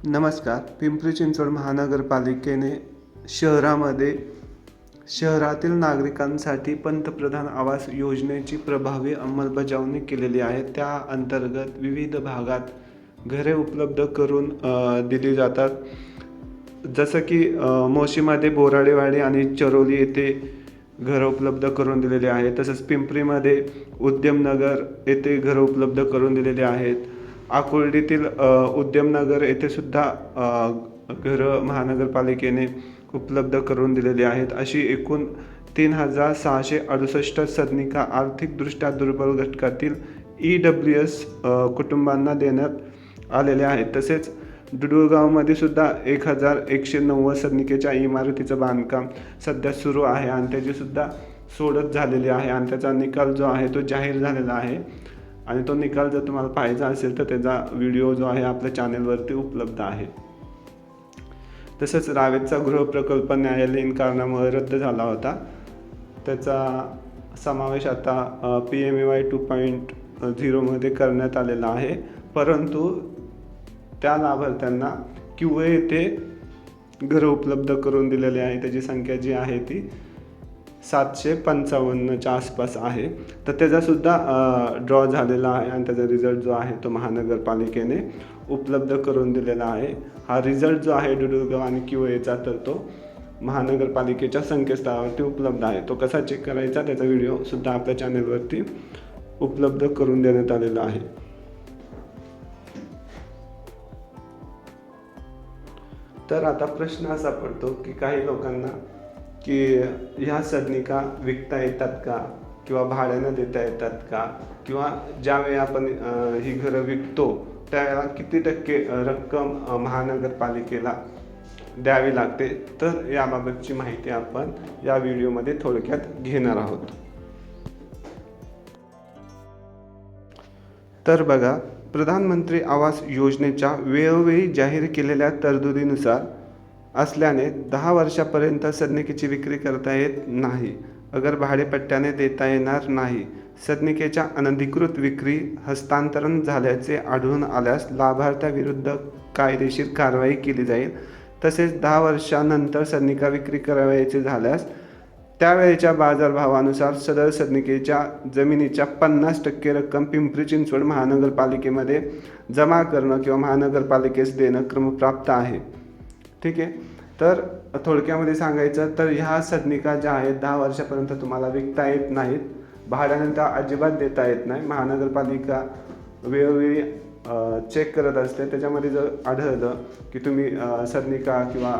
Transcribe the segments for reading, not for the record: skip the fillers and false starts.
नमस्कार. पिंपरी चिंचवड महानगरपालिकेने शहरातील नागरिकांसाठी पंतप्रधान आवास योजनेची प्रभावी अंमलबजावणी केलेली आहे. त्या अंतर्गत विविध भागात घरे उपलब्ध करून दिली जातात. जसं की मोशीमध्ये बोराडेवाडी आणि चरोली येथे घरं उपलब्ध करून दिलेली आहेत. तसंच पिंपरीमध्ये उद्यमनगर येथे घरं उपलब्ध करून दिलेली आहेत. आकुर्डीतील उद्यमनगर येथे सुद्धा घरं महानगरपालिकेने उपलब्ध करून दिलेली आहेत. अशी एकूण 3,668 सदनिका आर्थिकदृष्ट्या दुर्बल घटकातील EWS कुटुंबांना देण्यात आलेल्या आहेत. तसेच डुडुळगावमध्ये सुद्धा 1,190 सदनिकेच्या इमारतीचं बांधकाम सध्या सुरू आहे आणि त्याची सुद्धा सोडत झालेली आहे आणि त्याचा निकाल जो आहे तो जाहीर झालेला आहे. आणि तो निकाल जर तुम्हाला पाहायचा असेल तर त्याचा व्हिडिओ जो आहे आपल्या चॅनेलवरती उपलब्ध आहे. तसंच रावेतचा गृहप्रकल्प न्यायालयीन कारणामुळे रद्द झाला होता. त्याचा समावेश आता PMAY 2.0 मध्ये करण्यात आलेला आहे. परंतु त्या लाभार्थ्यांना QA येथे घरं उपलब्ध करून दिलेले आहे. त्याची संख्या जी आहे ती 755च्या आसपास आहे. तर त्याचासुद्धा ड्रॉ झालेला आहे आणि त्याचा रिझल्ट जो आहे तो महानगरपालिकेने उपलब्ध करून दिलेला आहे. हा रिझल्ट जो आहे डुडुळगाव आणि QAचा तर तो महानगरपालिकेच्या संकेतस्थळावरती उपलब्ध आहे. तो कसा चेक करायचा त्याचा व्हिडिओसुद्धा आपल्या चॅनेलवरती उपलब्ध करून देण्यात आलेला आहे. तर आता प्रश्न असा पडतो की काही लोकांना की ह्या सदनिका विकता येतात का किंवा भाड्यानं देता येतात का किंवा ज्यावेळी आपण ही घरं विकतो त्यावेळेला किती टक्के रक्कम महानगरपालिकेला द्यावी लागते. तर याबाबतची माहिती आपण या व्हिडिओमध्ये थोडक्यात घेणार आहोत. तर बघा, प्रधानमंत्री आवास योजनेच्या वेळोवेळी जाहीर केलेल्या तरतुदीनुसार असल्याने 10 वर्षापर्यंत सदनिकेची विक्री करता येत नाही. अगर भाडेपट्ट्याने देता येणार नाही. सदनिकेच्या अनधिकृत विक्री हस्तांतरण झाल्याचे आढळून आल्यास लाभार्थ्याविरुद्ध कायदेशीर कारवाई केली जाईल. तसेच 10 वर्षानंतर सदनिका विक्री करावयाची झाल्यास त्यावेळेच्या बाजारभावानुसार सदर सदनिकेच्या जमिनीच्या 50% रक्कम पिंपरी चिंचवड महानगरपालिकेमध्ये जमा करणं किंवा महानगरपालिकेस देणं क्रमप्राप्त आहे. ठीक आहे. तर थोडक्यामध्ये सांगायचं तर ह्या सदनिका ज्या आहेत 10 वर्षापर्यंत तुम्हाला विकता येत नाहीत. भाड्यानं त्या अजिबात देता येत नाही. महानगरपालिका वेळोवेळी चेक करत असते. त्याच्यामध्ये जर आढळलं की तुम्ही सदनिका किंवा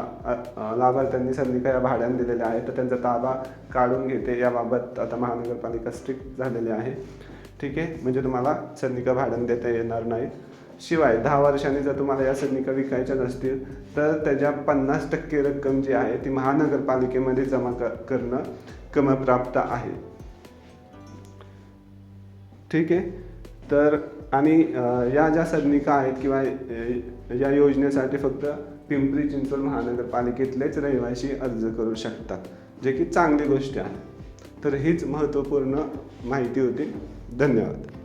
लाभार्थ्यांनी सदनिका या भाड्यानं दिलेल्या आहेत तर त्यांचा ताबा काढून घेते. याबाबत आता महानगरपालिका स्ट्रिक्ट झालेली आहे. ठीक आहे. म्हणजे तुम्हाला सदनिका भाड्यानं देता येणार नाहीत. शिवाय 10 वर्षांनी जर तुम्हाला या सदनिका विकायच्या नसतील तर त्याच्या 50% रक्कम जी आहे ती महानगरपालिकेमध्ये जमा करणं क्रमप्राप्त आहे. ठीक आहे. तर आणि या ज्या सदनिका आहेत किंवा या योजनेसाठी फक्त पिंपरी चिंचवड महानगरपालिकेतलेच रहिवासी अर्ज करू शकतात, जे की चांगली गोष्ट आहे. तर हीच महत्त्वपूर्ण माहिती होती. धन्यवाद.